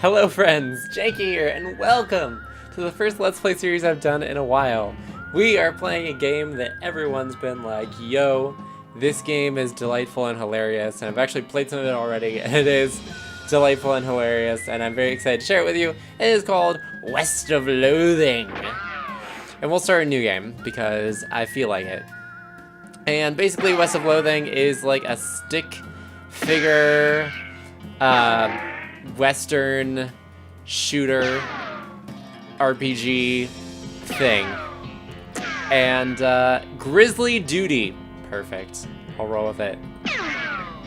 Hello friends, JANK here, and welcome to the first Let's Play series I've done in a while. We are playing a game that everyone's been like, yo, this game is delightful and hilarious, and I've actually played some of it already, and it is delightful and hilarious, and I'm very excited to share it with you. It is called West of Loathing. And we'll start a new game, because I feel like it. And basically, West of Loathing is like a stick figure, Western shooter RPG thing. And Grizzly Duty. Perfect. I'll roll with it.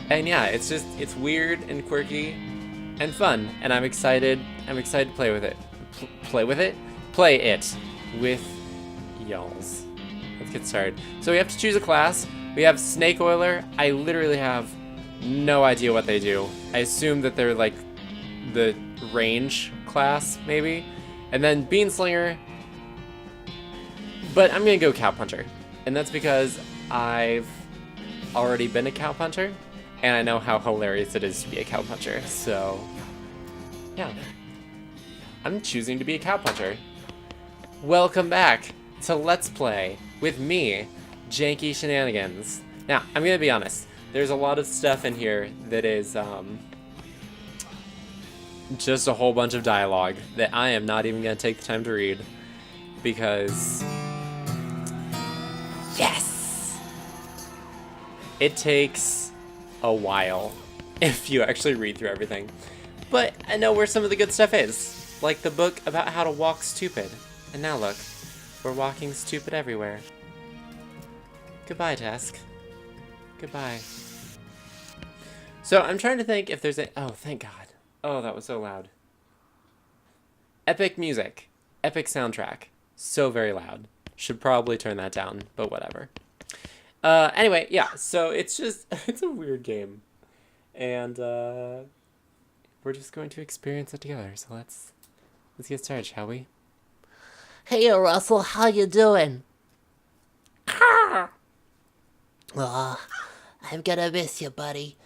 And yeah, it's weird and quirky and fun. And I'm excited to play with it. Play it with y'alls. Let's get started. So we have to choose a class. We have Snake Oiler. I literally have no idea what they do. I assume that they're like the range class, maybe. And then Beanslinger. But I'm gonna go Cowpuncher. And that's because I've already been a Cowpuncher, and I know how hilarious it is to be a Cowpuncher. So, yeah. I'm choosing to be a Cowpuncher. Welcome back to Let's Play with me, Janky Shenanigans. Now, I'm gonna be honest. There's a lot of stuff in here that is just a whole bunch of dialogue that I am not even gonna take the time to read because yes, it takes a while if you actually read through everything. But I know where some of the good stuff is, like the book about how to walk stupid. And now look, we're walking stupid everywhere. Goodbye, Task. Goodbye. So I'm trying to think if there's a... Oh, thank God. Oh, that was so loud. Epic music. Epic soundtrack. So very loud. Should probably turn that down, but whatever. Anyway, yeah, so it's just... It's a weird game. And, we're just going to experience it together. So let's get started, shall we? Hey, Russell, how you doing? Oh, I'm gonna miss you, buddy.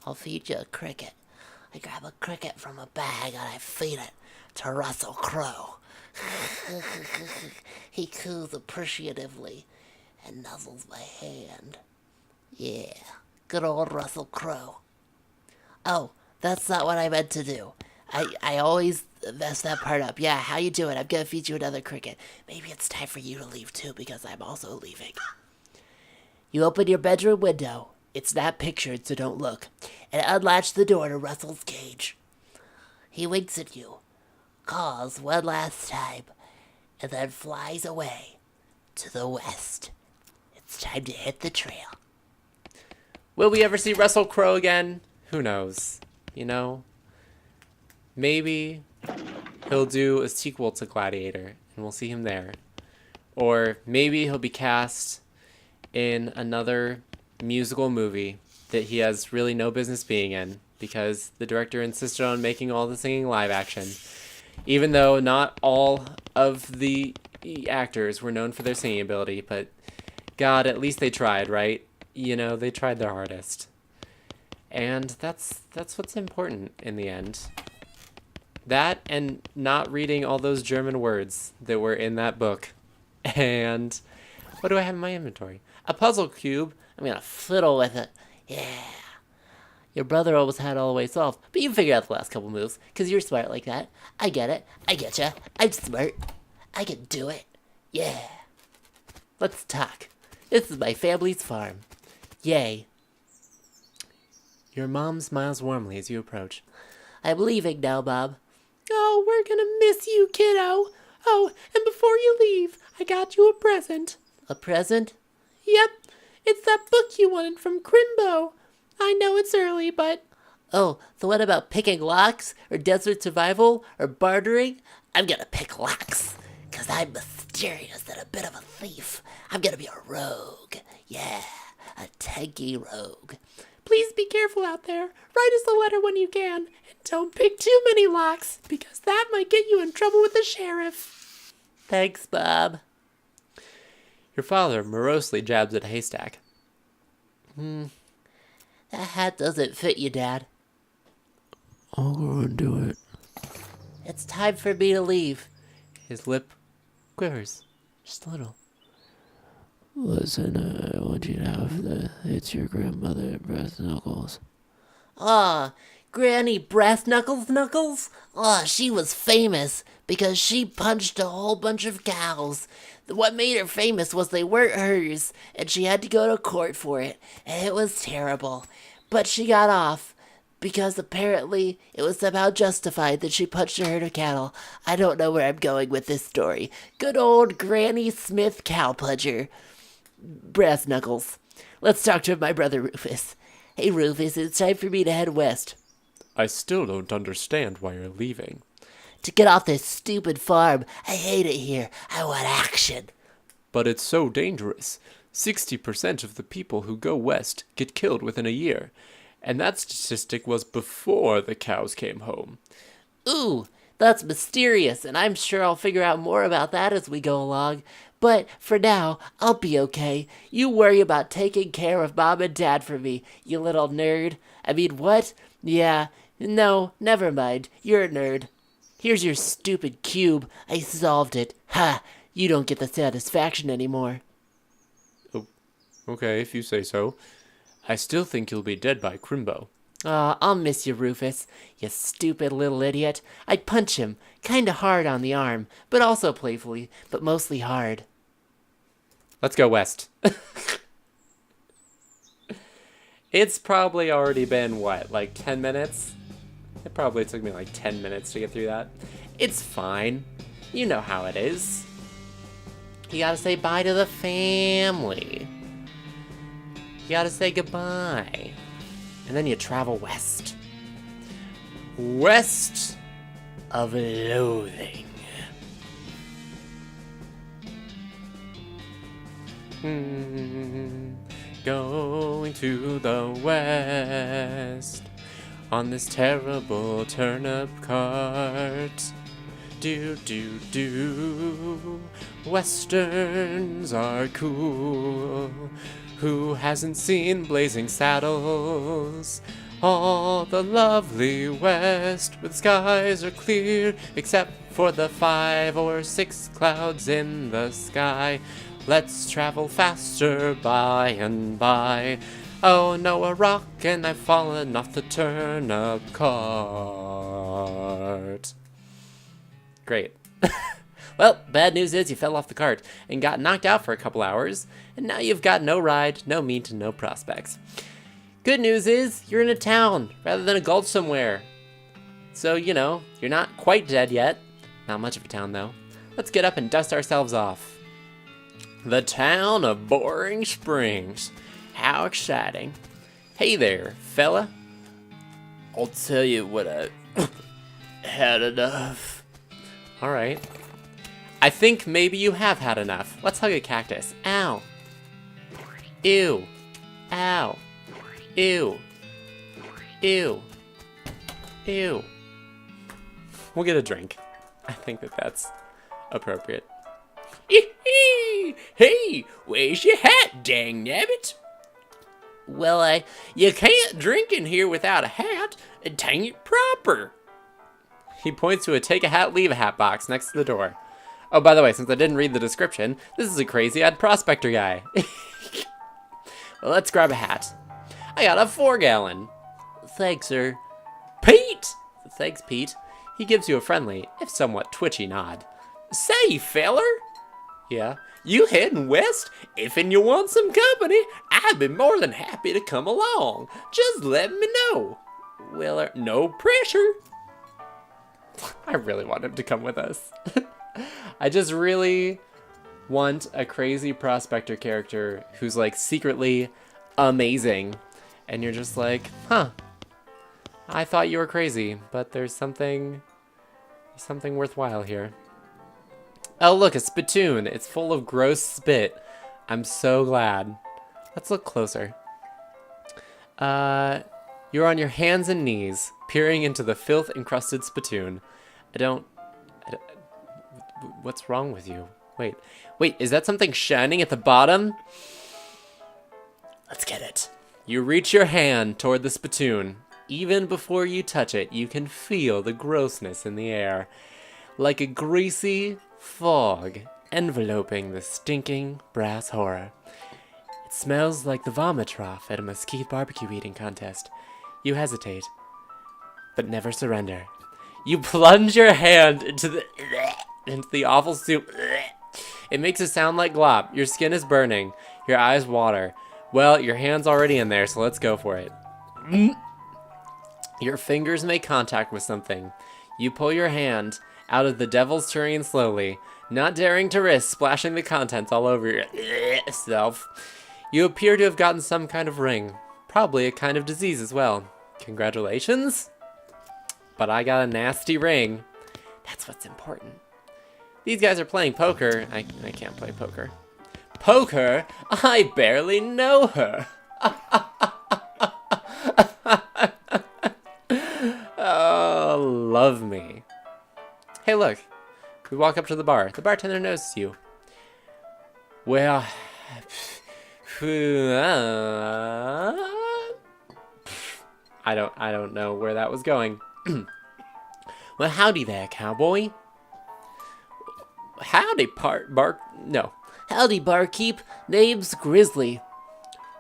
I'll feed you a cricket. I grab a cricket from a bag and I feed it to Russell Crowe. He coos appreciatively and nuzzles my hand. Yeah, good old Russell Crowe. Oh, that's not what I meant to do. I always mess that part up. Yeah, how you doing? I'm gonna feed you another cricket. Maybe it's time for you to leave too, because I'm also leaving. You open your bedroom window. It's not pictured, so don't look. And unlatch the door to Russell's cage. He winks at you, caws one last time, and then flies away to the west. It's time to hit the trail. Will we ever see Russell Crowe again? Who knows? You know? Maybe he'll do a sequel to Gladiator, and we'll see him there. Or maybe he'll be cast in another musical movie that he has really no business being in, because the director insisted on making all the singing live action. Even though not all of the actors were known for their singing ability, but God, at least they tried, right? You know, they tried their hardest. And that's what's important in the end. That and not reading all those German words that were in that book. And what do I have in my inventory? A puzzle cube. I'm gonna fiddle with it. Yeah. Your brother almost had it all the way solved, but you figured out the last couple moves, because you're smart like that. I get it. I getcha. I'm smart. I can do it. Yeah. Let's talk. This is my family's farm. Yay. Your mom smiles warmly as you approach. I'm leaving now, Bob. Oh, we're gonna miss you, kiddo. Oh, and before you leave, I got you a present. A present? Yep. It's that book you wanted from Crimbo. I know it's early, but... Oh, the one about picking locks, or desert survival, or bartering? I'm gonna pick locks, 'cause I'm mysterious and a bit of a thief. I'm gonna be a rogue. Yeah, a tanky rogue. Please be careful out there. Write us a letter when you can. And don't pick too many locks, because that might get you in trouble with the sheriff. Thanks, Bob. Your father morosely jabs at a haystack. That hat doesn't fit you, Dad. I'll go and do it. It's time for me to leave. His lip quivers just a little. Listen, I want you to have it's your grandmother, Breath Knuckles. Ah, Granny Brass Knuckles? Ah, she was famous because she punched a whole bunch of cows. What made her famous was they weren't hers, and she had to go to court for it, and it was terrible. But she got off, because apparently it was somehow justified that she punched a herd of cattle. I don't know where I'm going with this story. Good old Granny Smith cowpuncher. Brass Knuckles. Let's talk to my brother Rufus. Hey Rufus, it's time for me to head west. I still don't understand why you're leaving. To get off this stupid farm. I hate it here. I want action. But it's so dangerous. 60% of the people who go west get killed within a year. And that statistic was before the cows came home. Ooh, that's mysterious, and I'm sure I'll figure out more about that as we go along. But for now, I'll be okay. You worry about taking care of Mom and Dad for me, you little nerd. I mean, what? Yeah, no, never mind. You're a nerd. Here's your stupid cube. I solved it. Ha! You don't get the satisfaction anymore. Oh, okay, if you say so. I still think you'll be dead by Crimbo. Aw, I'll miss you, Rufus. You stupid little idiot. I'd punch him. Kinda hard on the arm, but also playfully, but mostly hard. Let's go west. It's probably already been, what, like 10 minutes? It probably took me like 10 minutes to get through that. It's fine. You know how it is. You gotta say bye to the family. You gotta say goodbye. And then you travel west. West of Loathing. Going to the west on this terrible turnip cart. Do do do. Westerns are cool. Who hasn't seen blazing saddles? All the lovely west, where the skies are clear, except for the 5 or 6 clouds in the sky. Let's travel faster by and by. Oh no, a rock and I've fallen off the turnip cart. Great. Well, bad news is you fell off the cart and got knocked out for a couple hours, and now you've got no ride, no meat, and no prospects. Good news is you're in a town rather than a gulch somewhere. So, you know, you're not quite dead yet. Not much of a town, though. Let's get up and dust ourselves off. The town of Boring Springs. How exciting. Hey there, fella. I'll tell you what, I had enough. All right. I think maybe you have had enough. Let's hug a cactus. Ow. Ew. Ow. Ew. Ew. Ew. We'll get a drink. I think that's appropriate. Hey, where's your hat, dang nabbit? Well, you can't drink in here without a hat. Dang it proper. He points to a take a hat, leave a hat box next to the door. Oh, by the way, since I didn't read the description, this is a crazy-eyed prospector guy. Well, let's grab a hat. I got a 4-gallon. Thanks, sir. Pete! Thanks, Pete. He gives you a friendly, if somewhat twitchy nod. Say, feller! Yeah? You heading west? If you want some company, I'd be more than happy to come along. Just let me know. Well, no pressure. I really want him to come with us. I just really want a crazy prospector character who's like secretly amazing. And you're just like, huh, I thought you were crazy, but there's something worthwhile here. Oh, look, a spittoon. It's full of gross spit. I'm so glad. Let's look closer. You're on your hands and knees, peering into the filth-encrusted spittoon. What's wrong with you? Wait, is that something shining at the bottom? Let's get it. You reach your hand toward the spittoon. Even before you touch it, you can feel the grossness in the air, like a greasy fog enveloping the stinking brass horror. It smells like the vomit trough at a mesquite barbecue eating contest. You hesitate, but never surrender. You plunge your hand into the awful soup. It makes a sound like glop. Your skin is burning. Your eyes water. Well, your hand's already in there, so let's go for it. Your fingers make contact with something. You pull your hand out of the devil's tureen slowly, not daring to risk splashing the contents all over yourself. You appear to have gotten some kind of ring. Probably a kind of disease as well. Congratulations. But I got a nasty ring. That's what's important. These guys are playing poker. I can't play poker. Poker? I barely know her. Oh, love me. Hey, look. We walk up to the bar. The bartender notices you. Well, I don't know where that was going. Well, howdy there, cowboy. Howdy, Howdy, barkeep. Name's Grizzly.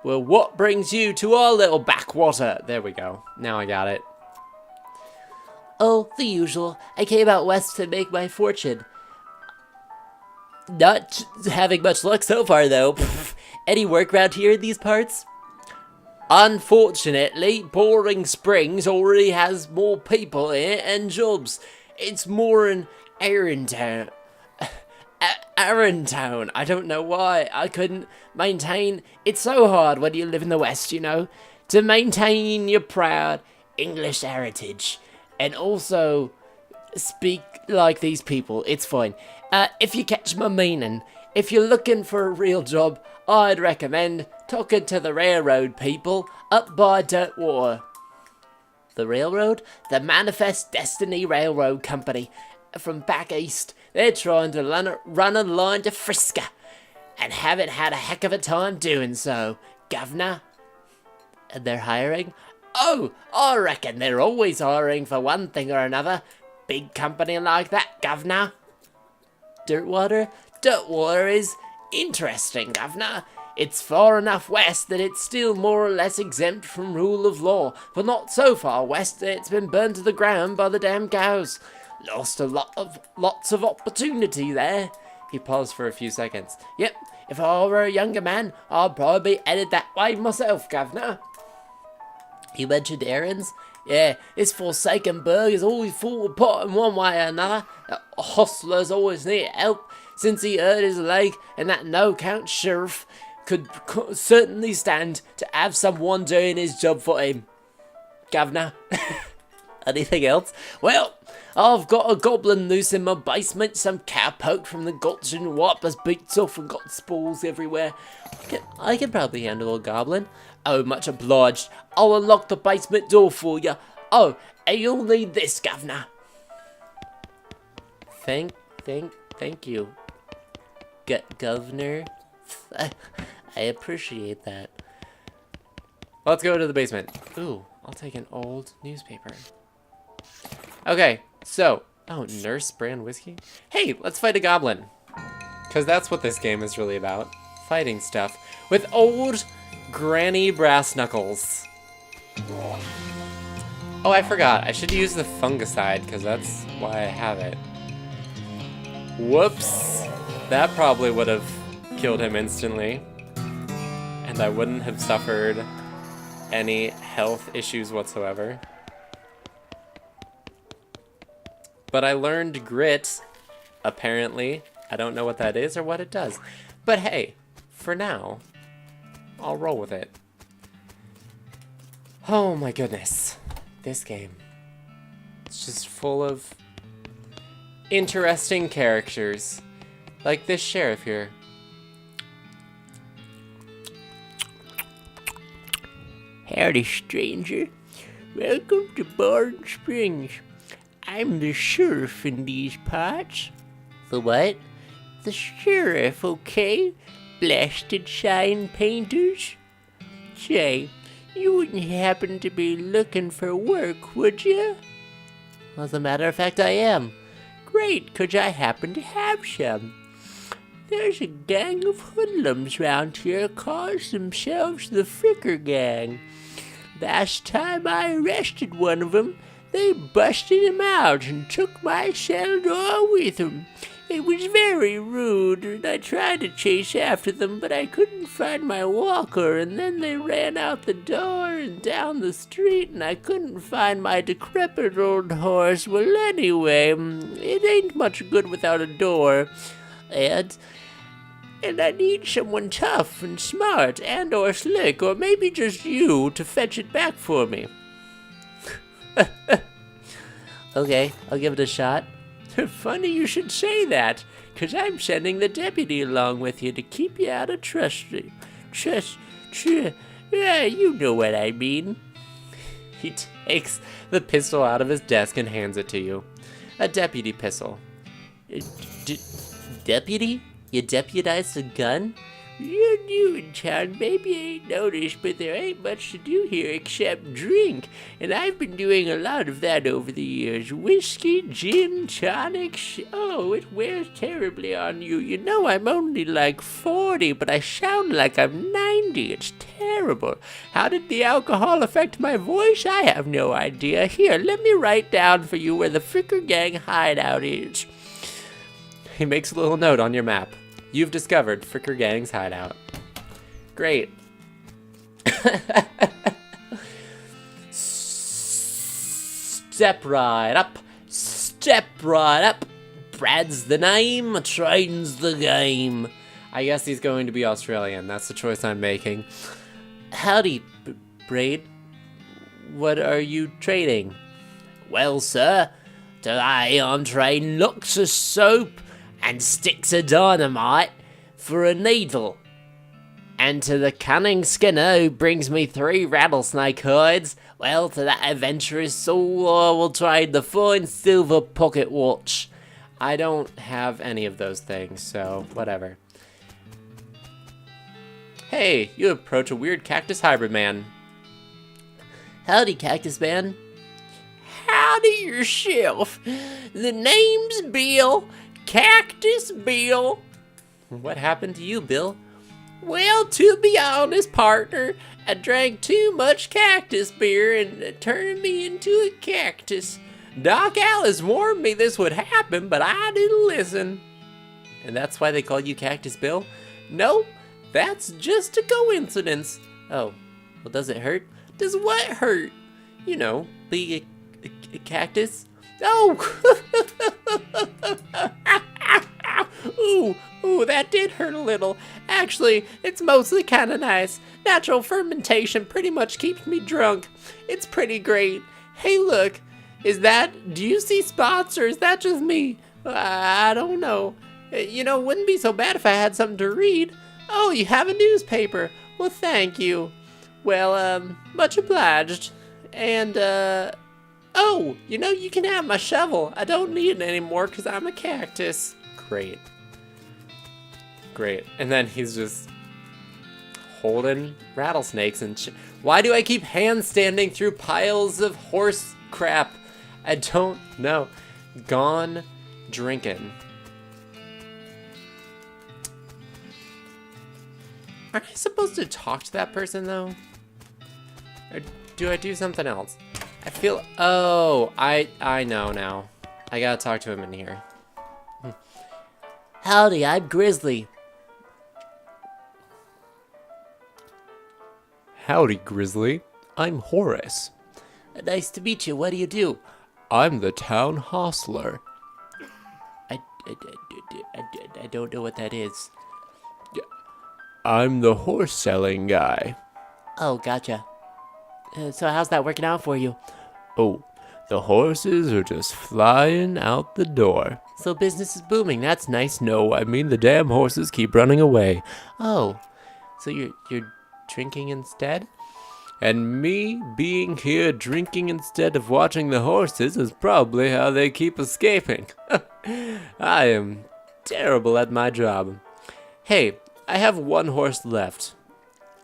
Well, what brings you to our little backwater? There we go. Now I got it. Oh, the usual. I came out west to make my fortune. Not having much luck so far, though. Any work around here in these parts? Unfortunately, Boring Springs already has more people in it and jobs. It's more an errand town. Town. I don't know why. I couldn't maintain. It's so hard when you live in the West, you know, to maintain your proud English heritage and also speak like these people. It's fine. If you catch my meaning, if you're looking for a real job, I'd recommend talking to the railroad people up by Dirtwater. The railroad? The Manifest Destiny Railroad Company from back east. They're trying to run a line to Frisco and haven't had a heck of a time doing so, governor. And they're hiring? Oh, I reckon they're always hiring for one thing or another. Big company like that, governor. Dirtwater? Dirtwater is interesting, governor. It's far enough west that it's still more or less exempt from rule of law, but not so far west that it's been burned to the ground by the damn cows. Lost lots of opportunity there. He paused for a few seconds. Yep, if I were a younger man, I'd probably be headed that way myself, governor. You mentioned errands? Yeah, this Forsaken Burg is always full of pot in one way or another. The hostler's always needed help since he hurt his leg, and that no-count sheriff could certainly stand to have someone doing his job for him. Governor. Anything else? Well, I've got a goblin loose in my basement, some cowpoke from the gulch and wipe his boots off and got spools everywhere. I can probably handle a goblin. Oh, much obliged. I'll unlock the basement door for you. Oh, and you'll need this, governor. Thank you, governor. I appreciate that. Let's go to the basement. Ooh, I'll take an old newspaper. Okay, so, Nurse brand whiskey? Hey, let's fight a goblin. Because that's what this game is really about. Fighting stuff with old granny brass knuckles. Oh, I forgot. I should use the fungicide because that's why I have it. Whoops. That probably would have killed him instantly. And I wouldn't have suffered any health issues whatsoever. But I learned grit, apparently. I don't know what that is or what it does. But hey, for now, I'll roll with it. Oh my goodness. This game. It's just full of interesting characters. Like this sheriff here. Howdy, stranger. Welcome to Boring Springs. I'm the sheriff in these parts. The what? The sheriff, okay? Blasted sign painters. Say, You wouldn't happen to be looking for work, would you? As a matter of fact, I am. Great, 'cause I happen to have some. There's a gang of hoodlums round here calls themselves the Fricker Gang. Last time I arrested one of 'em, they busted him out and took my cell door with 'em. It was very rude, and I tried to chase after them, but I couldn't find my walker, and then they ran out the door and down the street, and I couldn't find my decrepit old horse. Well, anyway, it ain't much good without a door, and I need someone tough and smart and or slick, or maybe just you, to fetch it back for me. Okay, I'll give it a shot. Funny you should say that, 'cause I'm sending the deputy along with you to keep you out of yeah, you know what I mean. He takes the pistol out of his desk and hands it to you. A deputy pistol. Deputy? You deputized a gun? You're new in town, maybe you ain't noticed, but there ain't much to do here except drink, and I've been doing a lot of that over the years. Whiskey, gin, tonics. Oh, it wears terribly on you. You know I'm only like 40, but I sound like I'm 90. It's terrible. How did the alcohol affect my voice? I have no idea. Here, let me write down for you where the Fricker Gang hideout is. He makes a little note on your map. You've discovered Fricker Gang's hideout. Great. Step right up. Step right up. Brad's the name. Train's the game. I guess he's going to be Australian. That's the choice I'm making. Howdy, Braid. What are you trading? Well, sir, today I'm trading locks of soap and sticks of dynamite for a needle. And to the cunning Skinner who brings me 3 rattlesnake hides, well, to that adventurous soul I will trade the fine silver pocket watch. I don't have any of those things, so whatever. Hey, you approach a weird cactus hybrid man. Howdy, Cactus Man. Howdy yourself. The name's Bill. Cactus Bill. What happened to you, Bill? Well, to be honest, partner, I drank too much cactus beer and it turned me into a cactus. Doc Alice warned me this would happen, but I didn't listen. And that's why they call you Cactus Bill? Nope, that's just a coincidence. Oh, well, does it hurt? Does what hurt? You know, being a cactus? Oh! Ooh, that did hurt a little. Actually, it's mostly kind of nice. Natural fermentation pretty much keeps me drunk. It's pretty great. Hey, look. Do you see spots, or is that just me? I don't know. You know, it wouldn't be so bad if I had something to read. Oh, you have a newspaper. Well, thank you. Well, much obliged. And, oh, you know, you can have my shovel. I don't need it anymore because I'm a cactus. Great. Great. And then he's just holding rattlesnakes and why do I keep handstanding through piles of horse crap? I don't know. Gone drinking. Aren't I supposed to talk to that person, though? Or do I do something else? I feel... Oh, I know now. I gotta talk to him in here. Howdy, I'm Grizzly. Howdy, Grizzly. I'm Horace. Nice to meet you. What do you do? I'm the town hostler. I don't know what that is. I'm the horse selling guy. Oh, gotcha. So how's that working out for you? Oh, the horses are just flying out the door. So business is booming. That's nice. No, I mean the damn horses keep running away. Oh, so you're drinking instead? And me being here drinking instead of watching the horses is probably how they keep escaping. I am terrible at my job. Hey, I have one horse left.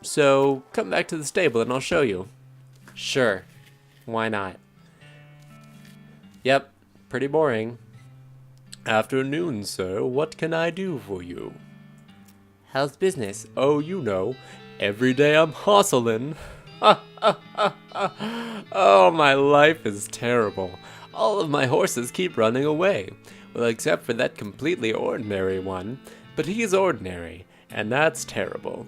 So come back to the stable and I'll show you. Sure. Why not? Yep, pretty boring. Afternoon, sir. What can I do for you? How's business? Oh, you know, every day I'm hustling. Oh, my life is terrible. All of my horses keep running away. Well, except for that completely ordinary one. But he's ordinary, and that's terrible.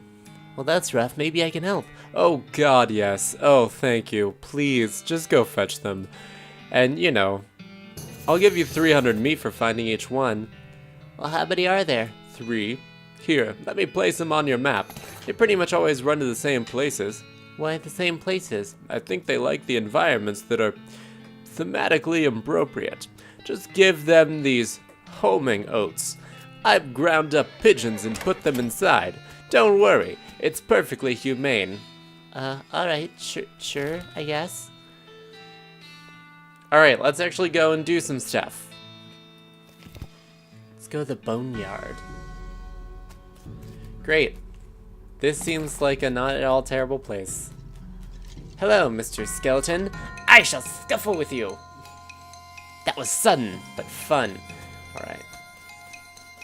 Well, that's rough. Maybe I can help. Oh, God, yes. Oh, thank you. Please, just go fetch them. And, you know, I'll give you 300 meat for finding each one. Well, how many are there? 3. Here, let me place them on your map. They pretty much always run to the same places. Why the same places? I think they like the environments that are thematically appropriate. Just give them these homing oats. I've ground up pigeons and put them inside. Don't worry, it's perfectly humane. Alright, sure, I guess. Alright, let's actually go and do some stuff. Let's go to the boneyard. Great. This seems like a not at all terrible place. Hello, Mr. Skeleton. I shall scuffle with you. That was sudden, but fun. Alright.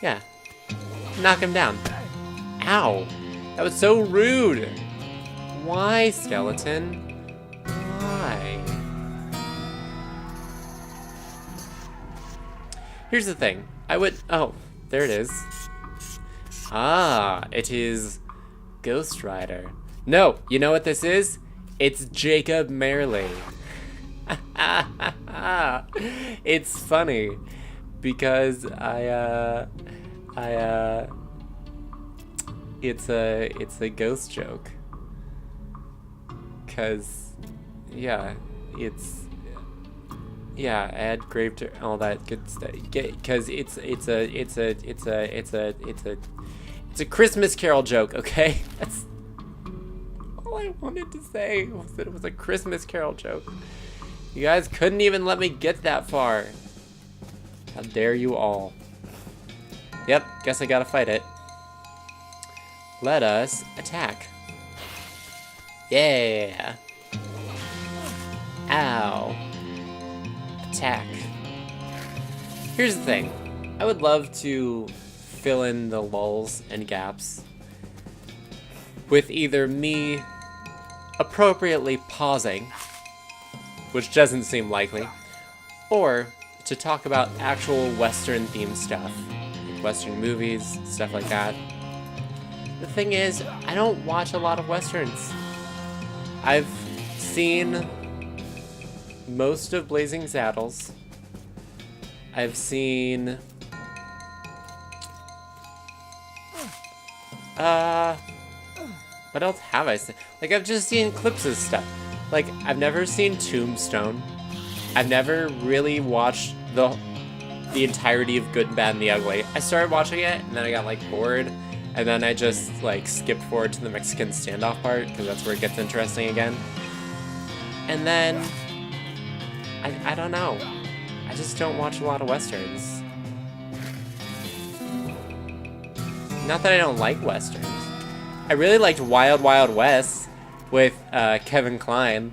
Yeah. Knock him down. Ow. That was so rude. Why, Skeleton? Why? Here's the thing. Oh, there it is. Ah, it is Ghost Rider. No, you know what this is? It's Jacob Merely. It's funny because it's a ghost joke. Cause yeah, I had grave all that good stuff. Cause it's a Christmas Carol joke. Okay, that's all I wanted to say was that it was a Christmas Carol joke. You guys couldn't even let me get that far. How dare you all? Yep, guess I gotta fight it. Let us attack. Yeah. Ow. Attack. Here's the thing. I would love to fill in the lulls and gaps with either me appropriately pausing, which doesn't seem likely, or to talk about actual Western themed stuff, like Western movies, stuff like that. The thing is, I don't watch a lot of Westerns. I've seen most of Blazing Saddles. I've seen what else have I seen? Like, I've just seen clips of stuff. Like, I've never seen Tombstone. I've never really watched the entirety of Good, Bad, and the Ugly. I started watching it, and then I got, like, bored. And then I just, like, skipped forward to the Mexican standoff part, because that's where it gets interesting again. And then, I don't know. I just don't watch a lot of Westerns. Not that I don't like Westerns. I really liked Wild Wild West with Kevin Kline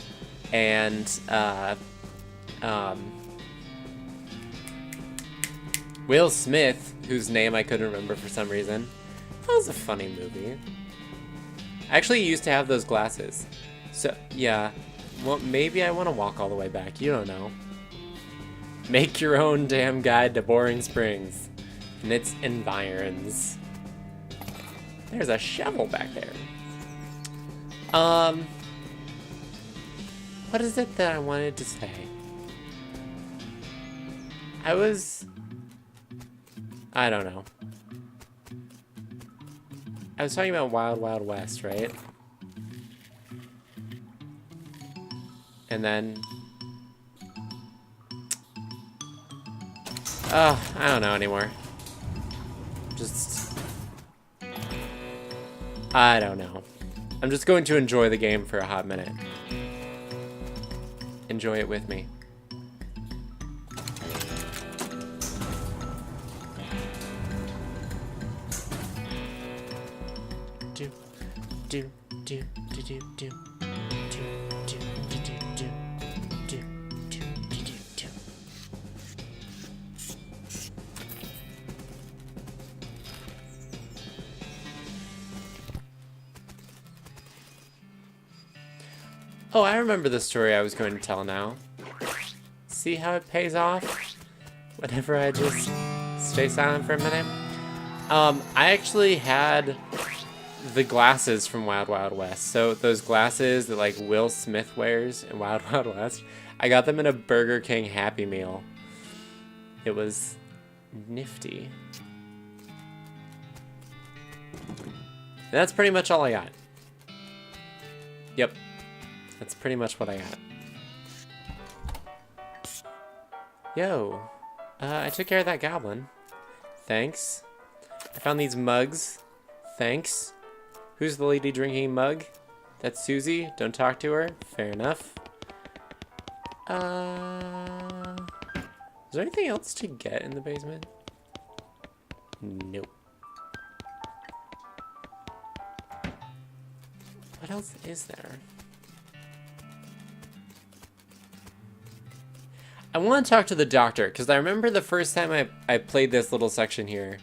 and Will Smith, whose name I couldn't remember for some reason. That was a funny movie. I actually used to have those glasses. So, yeah. Well, maybe I want to walk all the way back. You don't know. Make your own damn guide to Boring Springs and its environs. There's a shovel back there. What is it that I wanted to say? I don't know. I was talking about Wild Wild West, right? And then... oh, I don't know anymore. I don't know. I'm just going to enjoy the game for a hot minute. Enjoy it with me. Do, do, do, do, do. Do, do, do, do, do. Do, do, do, do, do. Oh, I remember the story I was going to tell now. See how it pays off? Whenever I just stay silent for a minute. I actually had the glasses from Wild Wild West. So those glasses that like Will Smith wears in Wild Wild West, I got them in a Burger King Happy Meal. It was nifty. And that's pretty much all I got. Yep. That's pretty much what I got. Yo. I took care of that goblin. Thanks. I found these mugs. Thanks. Who's the lady drinking mug? That's Susie. Don't talk to her. Fair enough. Is there anything else to get in the basement? Nope. What else is there? I want to talk to the doctor, because I remember the first time I played this little section here.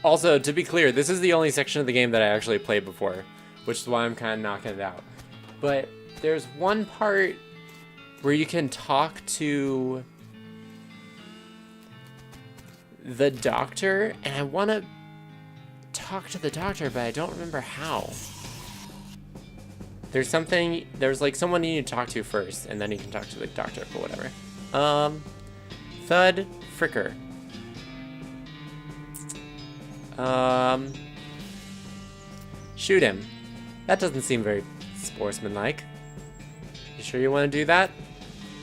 Also, to be clear, this is the only section of the game that I actually played before, which is why I'm kind of knocking it out. But there's one part where you can talk to the doctor, and I want to talk to the doctor, but I don't remember how. There's like someone you need to talk to first, and then you can talk to the doctor, but whatever. Thud Fricker. Shoot him. That doesn't seem very sportsmanlike. You sure you want to do that?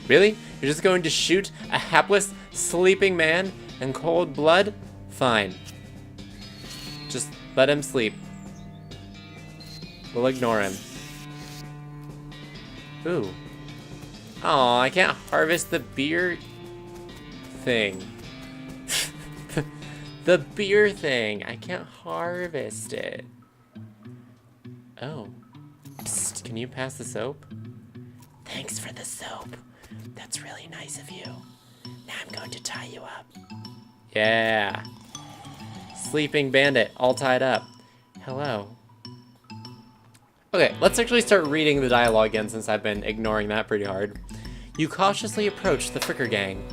Really? You're just going to shoot a hapless, sleeping man in cold blood? Fine. Just let him sleep. We'll ignore him. Ooh. Oh, I can't harvest the beer thing. The beer thing. I can't harvest it. Oh. Psst, can you pass the soap? Thanks for the soap. That's really nice of you. Now I'm going to tie you up. Yeah. Sleeping bandit, all tied up. Hello. Okay, let's actually start reading the dialogue again since I've been ignoring that pretty hard. You cautiously approach the Fricker gang.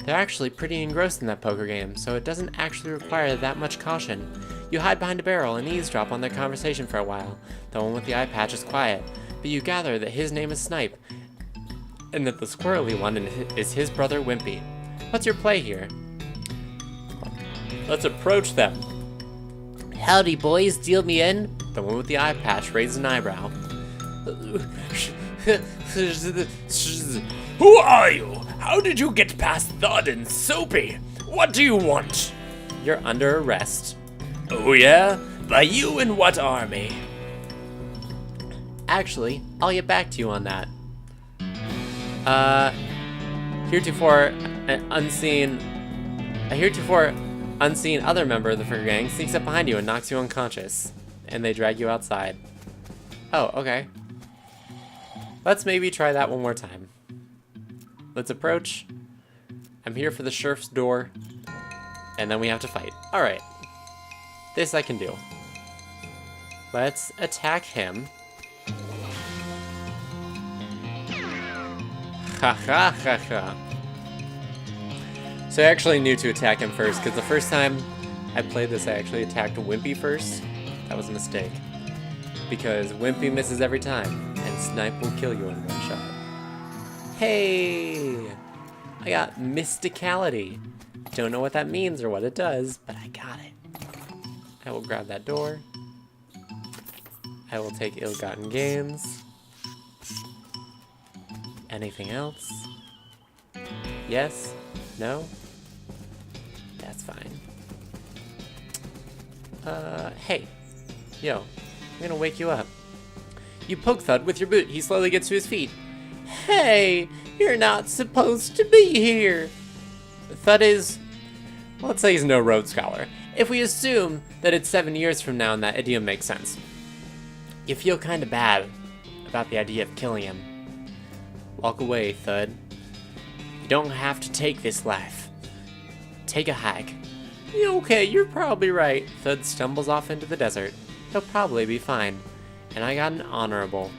They're actually pretty engrossed in that poker game, so it doesn't actually require that much caution. You hide behind a barrel and eavesdrop on their conversation for a while. The one with the eye patch is quiet, but you gather that his name is Snipe, and that the squirrely one is his brother Wimpy. What's your play here? Let's approach them. Howdy, boys. Deal me in. The one with the eye patch raises an eyebrow. Who are you? How did you get past Thud and Soapy? What do you want? You're under arrest. Oh yeah? By you and what army? Actually, I'll get back to you on that. Heretofore unseen other member of the Fricker gang sneaks up behind you and knocks you unconscious. And they drag you outside. Oh, okay. Let's maybe try that one more time. Let's approach. I'm here for the sheriff's door. And then we have to fight. Alright. This I can do. Let's attack him. Ha ha ha ha. So I actually knew to attack him first, because the first time I played this, I actually attacked Wimpy first. That was a mistake. Because Wimpy misses every time, and Snipe will kill you in one shot. Hey! I got Mysticality. Don't know what that means or what it does, but I got it. I will grab that door. I will take ill-gotten gains. Anything else? Yes? No? That's fine. Hey. Yo, I'm gonna wake you up. You poke Thud with your boot. He slowly gets to his feet. Hey, you're not supposed to be here. Thud is, let's say he's no Rhodes Scholar. If we assume that it's 7 years from now and that idiom makes sense. You feel kind of bad about the idea of killing him. Walk away, Thud. You don't have to take this life. Take a hike. Okay, you're probably right. Thud stumbles off into the desert. He'll probably be fine. And I got an honorable.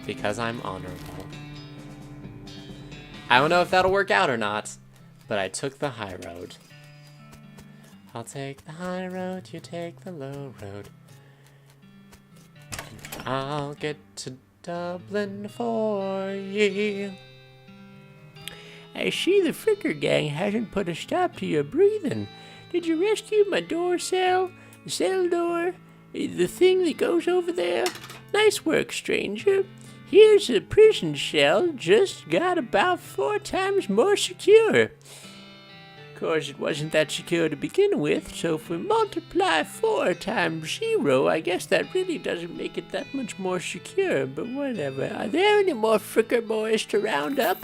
Because I'm honorable. I don't know if that'll work out or not, but I took the high road. I'll take the high road, you take the low road. I'll get to Dublin for ye. I see the Fricker gang hasn't put a stop to your breathing. Did you rescue my door cell? The cell door? The thing that goes over there? Nice work, stranger. Here's a prison cell, just got about 4 times more secure. Of course, it wasn't that secure to begin with, so if we multiply 4 times 0, I guess that really doesn't make it that much more secure, but whatever. Are there any more Fricker boys to round up?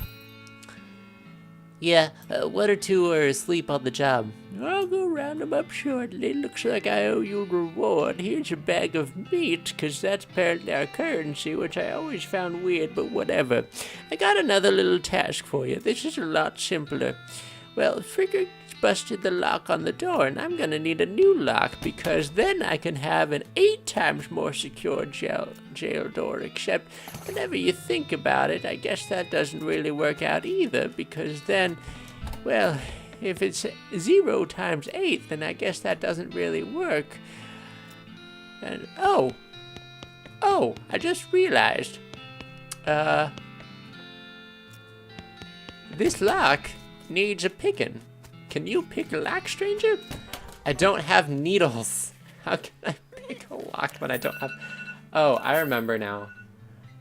Yeah, 1 or 2 are asleep on the job. I'll go round them up shortly. Looks like I owe you a reward. Here's a bag of meat, 'cause that's apparently our currency, which I always found weird, but whatever. I got another little task for you. This is a lot simpler. Well, Fricker busted the lock on the door, and I'm gonna need a new lock, because then I can have an 8 times more secure jail door, except whenever you think about it, I guess that doesn't really work out either, because then, well, if it's 0 times 8, then I guess that doesn't really work. And, oh, I just realized, this lock needs a picking. Can you pick a lock, stranger? I don't have needles. How can I pick a lock when I don't have... Oh, I remember now.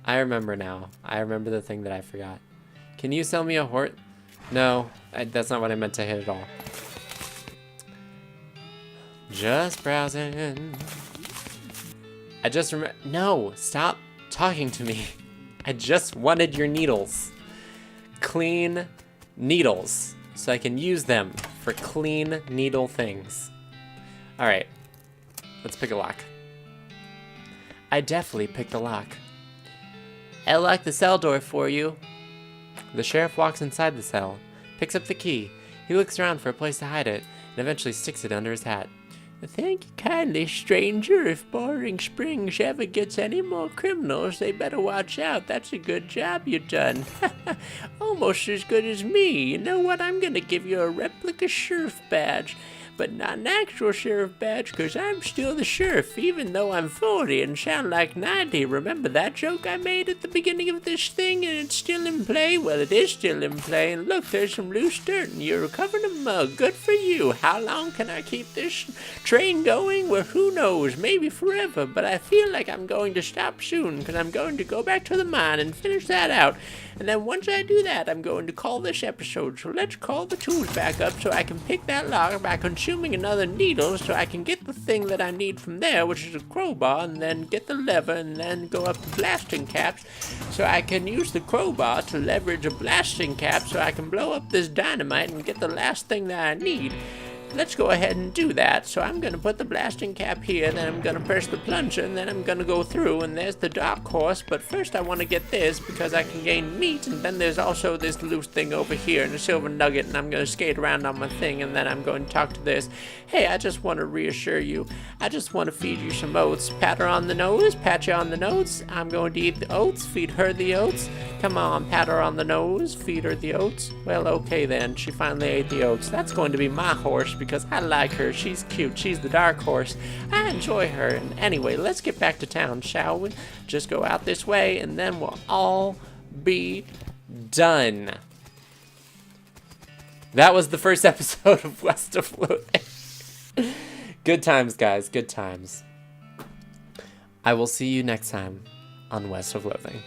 I remember the thing that I forgot. Can you sell me a horse? No, that's not what I meant to hit at all. Just browsing. I just remember... No, stop talking to me. I just wanted your needles. Clean needles. So I can use them for clean needle things. Alright. Let's pick a lock. I definitely picked a lock. I'll lock the cell door for you. The sheriff walks inside the cell, picks up the key. He looks around for a place to hide it, and eventually sticks it under his hat. Thank you kindly, stranger. If Boring Springs ever gets any more criminals, they better watch out. That's a good job you done. Almost as good as me. You know what? I'm gonna give you a replica sheriff badge. But not an actual sheriff badge, 'cause I'm still the sheriff, even though I'm 40 and sound like 90. Remember that joke I made at the beginning of this thing, and it's still in play? Well, it is still in play, and look, there's some loose dirt, and you're recovering a mug. Good for you. How long can I keep this train going? Well, who knows? Maybe forever, but I feel like I'm going to stop soon, because I'm going to go back to the mine and finish that out. And then once I do that, I'm going to call this episode. So let's call the tools back up so I can pick that lock by consuming another needle, so I can get the thing that I need from there, which is a crowbar, and then get the lever, and then go up to blasting caps, so I can use the crowbar to leverage a blasting cap so I can blow up this dynamite and get the last thing that I need. Let's go ahead and do that. So I'm gonna put the blasting cap here, then I'm gonna press the plunger, and then I'm gonna go through, and there's the dark horse. But first I want to get this, because I can gain meat, and then there's also this loose thing over here, and a silver nugget, and I'm gonna skate around on my thing, and then I'm going to talk to this. Hey, I just want to reassure you. I just want to feed you some oats. Pat her on the nose, pat you on the nose. I'm going to eat the oats, feed her the oats. Come on, pat her on the nose, feed her the oats. Well, okay then, she finally ate the oats. That's going to be my horse, because I like her. She's cute. She's the dark horse. I enjoy her. And anyway, let's get back to town, shall we? Just go out this way, and then we'll all be done. That was the first episode of West of Loathing. Good times, guys. Good times. I will see you next time on West of Loathing.